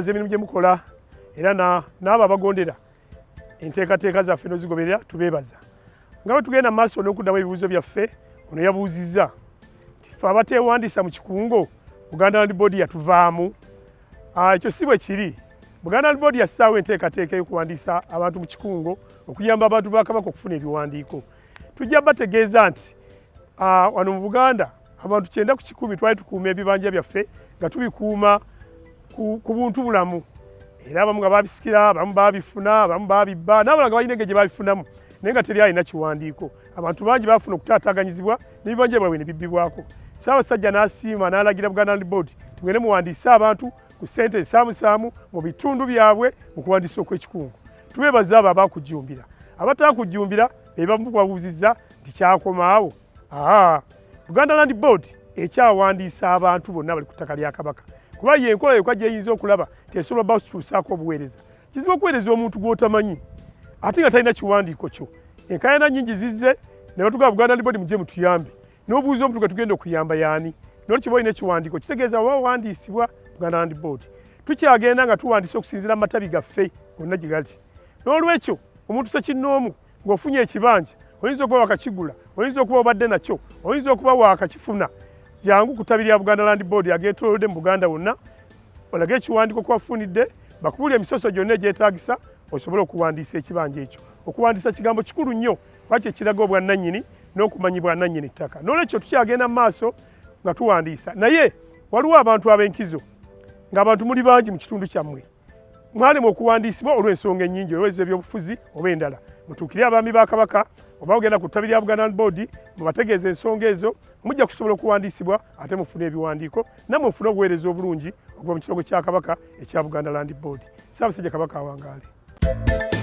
twebaza emirimu gye mukola era n'abo abagondera enteekateeka zaffe n'ozigoberera tubeebaza. Nga bwe tugenda mu maaso n'okuddamu ebibuuzo byaffe, ono yabuuzizza nti ffe abateewandiisa mu kikungo Buganda Land Board yatuvaamu. Ekyo si bwe kiri. Buganda Land Board yassaawo enteekateeka y'okuwandiisa abantu mu kikungo okuyamba abantu ba Kabaka okufuna ebiwandiiko. Tujja bategeeza nti wano mu Buganda abantu 9 ku 10 twali tukuuma ebibanja byaffe nga tubikuuma ku buntu bulamu. Era abamu nga babisikira, abamu babifuna, abamu babibba, n'abalala nga balina engeri gye babifunamu naye nga teri alina kiwandiiko. Abantu bangi bafuna okutaataaganyizibwa n'ebibanja byabwe ne bibbibwako. Ssaabasajja n'asiima n'alagira Buganda Land Board tugende muwandiise abantu ku ssente ensaamusaamu mu bitundu byabwe mu kuwandiisa okw'ekikungo. Tubeebaza abo abaakujjumbira. Abataakujumbira be babuuzizza nti kyakomaawo. Buganda Land Board ekyawandiisa abantu bonna bali ku ttaka lya Kabaka. Kuba ye enkola yokka gy'eyinza okulaba tesobola bakukyusaako obuweereza. Kizibu okuweereza omuntu gw'otamanyi ate nga talina kiwandiiko kyo. Enkaayana nnyingi zizze ne batugamba Buganda Land Board mujje mutuyambe. N'obuuza omuntu gwe tugenda okuyamba y'ani? N'olwekyo bw'olina ekiwandiiko kitegeeza oba wawandiisibwa Buganda Land Board. Tukyagenda nga tuwandiisa okusinziira mu matabi gaffe gonna gye gali. N'olwekyo omuntu sekinnoomu ng'ofunye ekibanja oyinza okuba wakakigula, oyinza okuba obadde nakyo, oyinza okuba wakakifuna. Jangu ku ttabi lya Buganda Land Board ageetoolodde mu Buganda wonna, olage ekiwandiiko kubafunidde, bakubulya emisoso gyonna egyetaagisa osobole okuwandiisa ekibanja ekyo. Okuwandiisa kigambo kikulu nnyo kuba kye kiraga obwannannyini n'okumanyibwa nnannyini ttaka. N'olwekyo tukyagenda mu maaso nga tuwandiisa. Naye waliwo abantu ab'enkizo ng'abantu muli bangi mu kitundu kyammwe. Mwalema okuwandiisibwa olw'ensonga ennyingi, olw'ez'ebyobufuzi oba endala. Mutuukire abaami ba Kabaka oba ogenda ku ttabi lya Buganda Land Board mubategeeza ensonga ezo, mujja kusobola okuwandiisibwa ate mufune ebiwandiiko nammwe mufune obuweereza obulungi okuva mu kitongole kya Kabaka ekya Buganda Land Board. Ssaabasajja Kabaka awangaale.